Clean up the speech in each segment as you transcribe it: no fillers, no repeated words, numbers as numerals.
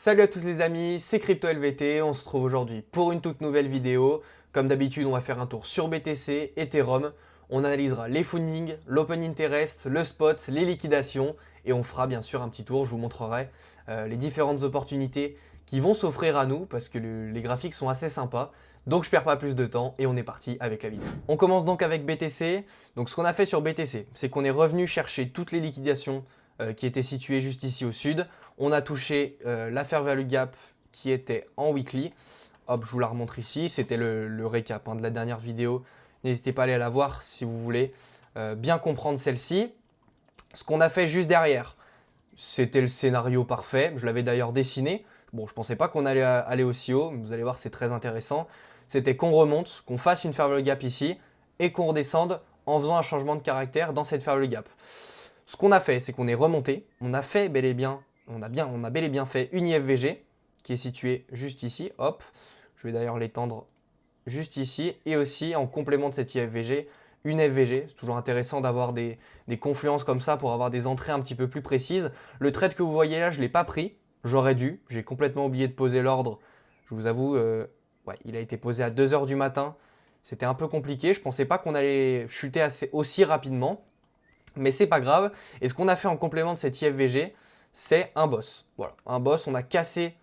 Salut à tous les amis, c'est CryptoLVT, on se retrouve aujourd'hui pour une toute nouvelle vidéo. Comme d'habitude, on va faire un tour sur BTC, Ethereum, on analysera les fundings, l'open interest, le spot, les liquidations et on fera bien sûr un petit tour, je vous montrerai les différentes opportunités qui vont s'offrir à nous parce que les graphiques sont assez sympas. Donc je perds pas plus de temps et on est parti avec la vidéo. On commence donc avec BTC. Donc ce qu'on a fait sur BTC, c'est qu'on est revenu chercher toutes les liquidations qui étaient situées juste ici au sud. On a touché la fair value gap qui était en weekly. Hop, je vous la remontre ici. C'était le récap de la dernière vidéo. N'hésitez pas à aller la voir si vous voulez bien comprendre celle-ci. Ce qu'on a fait juste derrière, c'était le scénario parfait. Je l'avais d'ailleurs dessiné. Bon, je ne pensais pas qu'on allait aller aussi haut. Mais vous allez voir, c'est très intéressant. C'était qu'on remonte, qu'on fasse une fair value gap ici et qu'on redescende en faisant un changement de caractère dans cette fair value gap. Ce qu'on a fait, c'est qu'on est remonté. On a bel et bien fait une IFVG qui est située juste ici. Hop, je vais d'ailleurs l'étendre juste ici. Et aussi, en complément de cette IFVG, une FVG. C'est toujours intéressant d'avoir des confluences comme ça pour avoir des entrées un petit peu plus précises. Le trade que vous voyez là, je ne l'ai pas pris. J'aurais dû. J'ai complètement oublié de poser l'ordre. Je vous avoue, il a été posé à 2 h du matin. C'était un peu compliqué. Je ne pensais pas qu'on allait chuter aussi rapidement. Mais c'est pas grave. Et ce qu'on a fait en complément de cette IFVG, c'est un boss. Voilà, un boss, on a cassé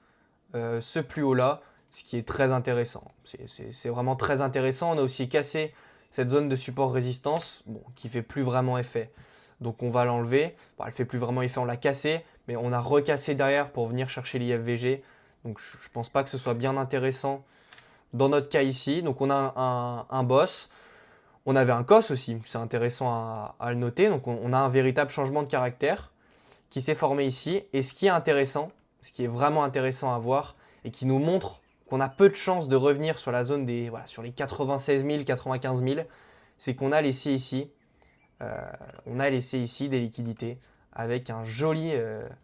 ce plus haut là, ce qui est très intéressant. C'est vraiment très intéressant. On a aussi cassé cette zone de support résistance, bon, qui fait plus vraiment effet. Donc on va l'enlever. Bon, elle fait plus vraiment effet, on l'a cassé, mais on a recassé derrière pour venir chercher l'IFVG. Donc je pense pas que ce soit bien intéressant dans notre cas ici. Donc on a un boss. On avait un COS aussi, c'est intéressant à le noter. Donc on a un véritable changement de caractère qui s'est formé ici. Et ce qui est intéressant, ce qui est vraiment intéressant à voir et qui nous montre qu'on a peu de chances de revenir sur la zone des, voilà, sur les 96 000, 95 000, c'est qu'on a laissé ici, des liquidités avec un joli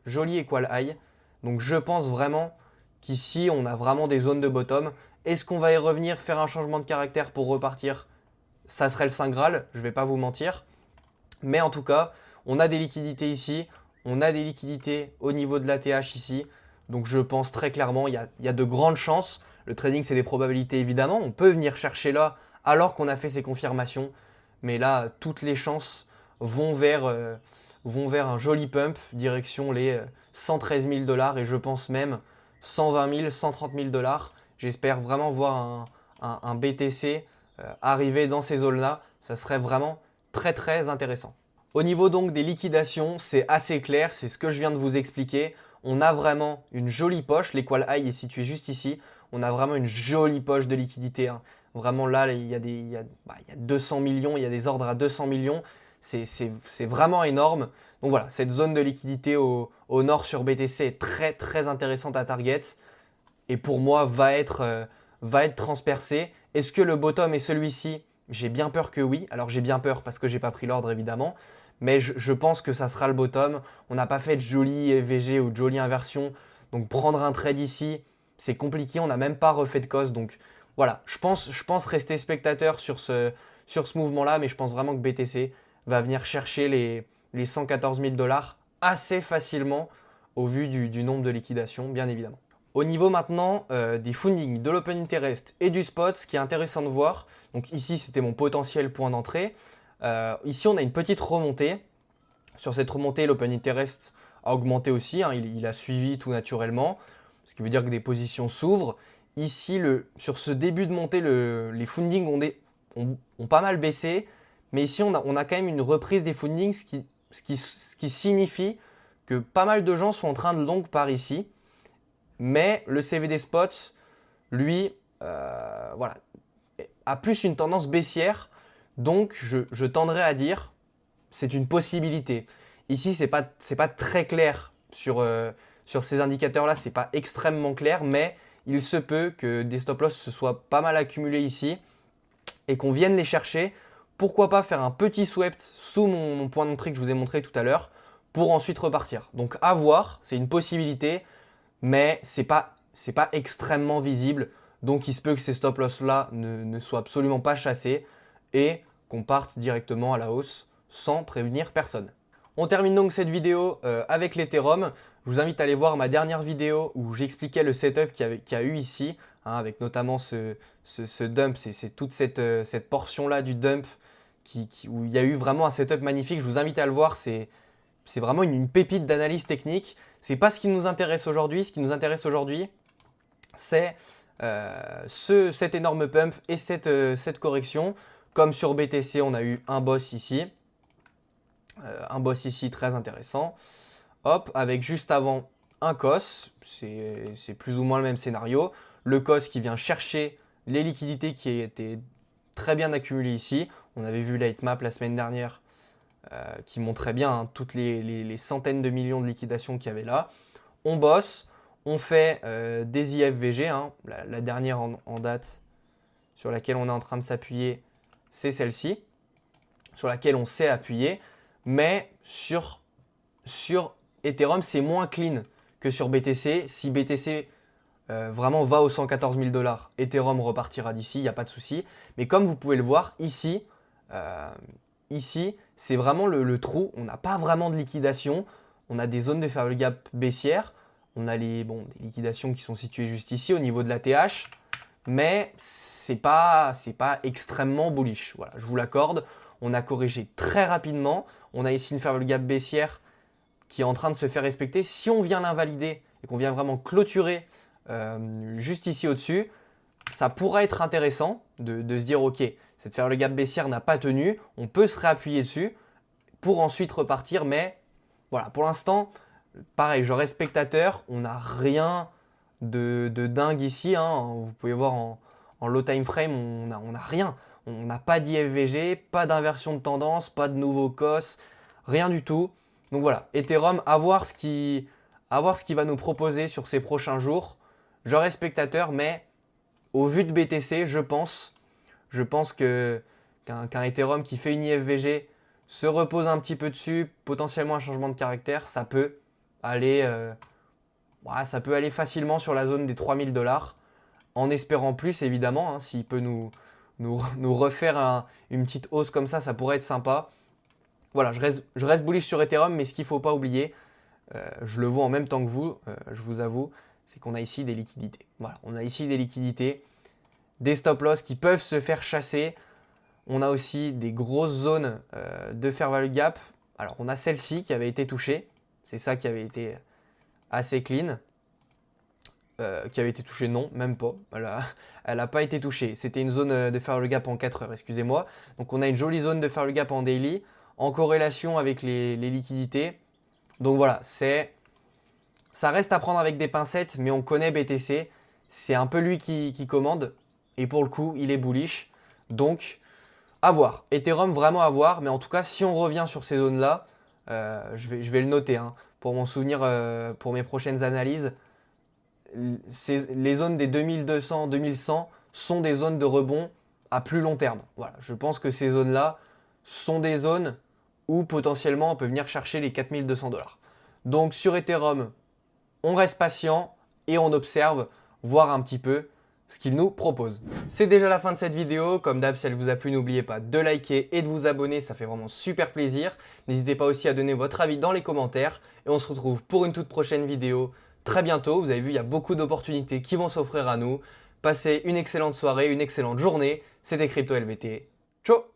equal high. Donc je pense vraiment qu'ici on a vraiment des zones de bottom. Est-ce qu'on va y revenir, faire un changement de caractère pour repartir? Ça serait le Saint Graal, je ne vais pas vous mentir. Mais en tout cas, on a des liquidités ici, on a des liquidités au niveau de l'ATH ici. Donc je pense très clairement, il y a de grandes chances. Le trading, c'est des probabilités évidemment. On peut venir chercher là alors qu'on a fait ces confirmations. Mais là, toutes les chances vont vers un joli pump, direction les 113 000 $ et je pense même 120 000, 130 000 $. J'espère vraiment voir un BTC arriver dans ces zones-là. Ça serait vraiment très très intéressant. Au niveau donc des liquidations, c'est assez clair, c'est ce que je viens de vous expliquer. On a vraiment une jolie poche, l'equal high est situé juste ici. On a vraiment une jolie poche de liquidité. Vraiment là, il y a 200 millions, il y a des ordres à 200 millions. C'est vraiment énorme. Donc voilà, cette zone de liquidité au nord sur BTC est très très intéressante à target. Et pour moi, va être transpercée. Est-ce que le bottom est celui-ci? J'ai bien peur que oui. Alors j'ai bien peur parce que j'ai pas pris l'ordre évidemment. Mais je pense que ça sera le bottom. On n'a pas fait de jolie VG ou de jolie inversion. Donc prendre un trade ici, c'est compliqué. On n'a même pas refait de cause. Donc voilà, je pense rester spectateur sur ce mouvement-là. Mais je pense vraiment que BTC va venir chercher les 114 000 $ assez facilement au vu du nombre de liquidations, bien évidemment. Au niveau maintenant des fundings, de l'open interest et du spot, ce qui est intéressant de voir, donc ici c'était mon potentiel point d'entrée. Ici on a une petite remontée. Sur cette remontée, l'open interest a augmenté aussi, il a suivi tout naturellement, ce qui veut dire que des positions s'ouvrent. Ici, sur ce début de montée, les fundings ont pas mal baissé, mais ici on a quand même une reprise des fundings, ce qui signifie que pas mal de gens sont en train de long par ici. Mais le CVD spot, lui, a plus une tendance baissière. Donc, je tendrais à dire, c'est une possibilité. Ici, c'est pas très clair sur ces indicateurs-là. C'est pas extrêmement clair, mais il se peut que des stop-loss se soient pas mal accumulés ici et qu'on vienne les chercher. Pourquoi pas faire un petit swept sous mon point d'entrée que je vous ai montré tout à l'heure pour ensuite repartir. Donc, à voir, c'est une possibilité. Mais c'est pas extrêmement visible. Donc il se peut que ces stop loss là ne soient absolument pas chassés et qu'on parte directement à la hausse sans prévenir personne. On termine donc cette vidéo avec l'Ethereum. Je vous invite à aller voir ma dernière vidéo où j'expliquais le setup qu'il y a eu ici, hein, avec notamment ce dump, c'est toute cette portion-là du dump où il y a eu vraiment un setup magnifique. Je vous invite à le voir, c'est vraiment une pépite d'analyse technique. C'est pas ce qui nous intéresse aujourd'hui. Ce qui nous intéresse aujourd'hui, c'est cet énorme pump et cette correction. Comme sur BTC, on a eu un boss ici très intéressant. Hop, avec juste avant un COS, c'est plus ou moins le même scénario. Le COS qui vient chercher les liquidités qui étaient très bien accumulées ici. On avait vu l'heatmap la semaine dernière qui montrait bien hein, toutes les centaines de millions de liquidations qu'il y avait là. On bosse, on fait des IFVG, hein, la dernière en date sur laquelle on est en train de s'appuyer, c'est celle-ci, sur laquelle on s'est appuyé, mais sur Ethereum, c'est moins clean que sur BTC. Si BTC vraiment va aux 114 000 $, Ethereum repartira d'ici, il n'y a pas de souci. Mais comme vous pouvez le voir, ici c'est vraiment le trou. On n'a pas vraiment de liquidation. On a des zones de fair gap baissière. On a des liquidations qui sont situées juste ici au niveau de la TH. Mais c'est pas extrêmement bullish. Voilà, je vous l'accorde. On a corrigé très rapidement. On a ici une fair gap baissière qui est en train de se faire respecter. Si on vient l'invalider et qu'on vient vraiment clôturer juste ici au-dessus, ça pourrait être intéressant de se dire ok, cette fair gap baissière n'a pas tenu, on peut se réappuyer dessus pour ensuite repartir. Mais voilà, pour l'instant, pareil, je reste spectateur, on n'a rien de dingue ici. Hein. Vous pouvez voir en low time frame, on n'a rien. On n'a pas d'IFVG, pas d'inversion de tendance, pas de nouveau COS, rien du tout. Donc voilà, Ethereum, à voir ce qu'il va nous proposer sur ces prochains jours. Je reste spectateur, mais au vu de BTC, je pense qu'un Ethereum qui fait une IFVG se repose un petit peu dessus, potentiellement un changement de caractère, ça peut aller facilement sur la zone des 3000 $, en espérant plus évidemment. Hein, s'il peut nous refaire une petite hausse comme ça pourrait être sympa. Voilà, je reste bullish sur Ethereum, mais ce qu'il ne faut pas oublier, je le vois en même temps que vous, je vous avoue, c'est qu'on a ici des liquidités. Voilà, on a ici des liquidités, des stop loss qui peuvent se faire chasser. On a aussi des grosses zones de fair value gap. Alors, on a celle-ci qui avait été touchée. C'est ça qui avait été assez clean. Qui avait été touchée, non, même pas. Elle n'a pas été touchée. C'était une zone de fair value gap en 4 heures, excusez-moi. Donc, on a une jolie zone de fair value gap en daily, en corrélation avec les liquidités. Donc voilà, ça reste à prendre avec des pincettes, mais on connaît BTC. C'est un peu lui qui commande. Et pour le coup, il est bullish. Donc, à voir. Ethereum, vraiment à voir. Mais en tout cas, si on revient sur ces zones-là, je vais le noter hein, pour mon souvenir, pour mes prochaines analyses. Les zones des 2200, 2100 sont des zones de rebond à plus long terme. Voilà, je pense que ces zones-là sont des zones où potentiellement on peut venir chercher les 4200 $. Donc sur Ethereum, on reste patient et on observe, voir un petit peu ce qu'il nous propose. C'est déjà la fin de cette vidéo. Comme d'hab, si elle vous a plu, n'oubliez pas de liker et de vous abonner, ça fait vraiment super plaisir. N'hésitez pas aussi à donner votre avis dans les commentaires et on se retrouve pour une toute prochaine vidéo très bientôt. Vous avez vu, il y a beaucoup d'opportunités qui vont s'offrir à nous. Passez une excellente soirée, une excellente journée. C'était Crypto LVT. Ciao!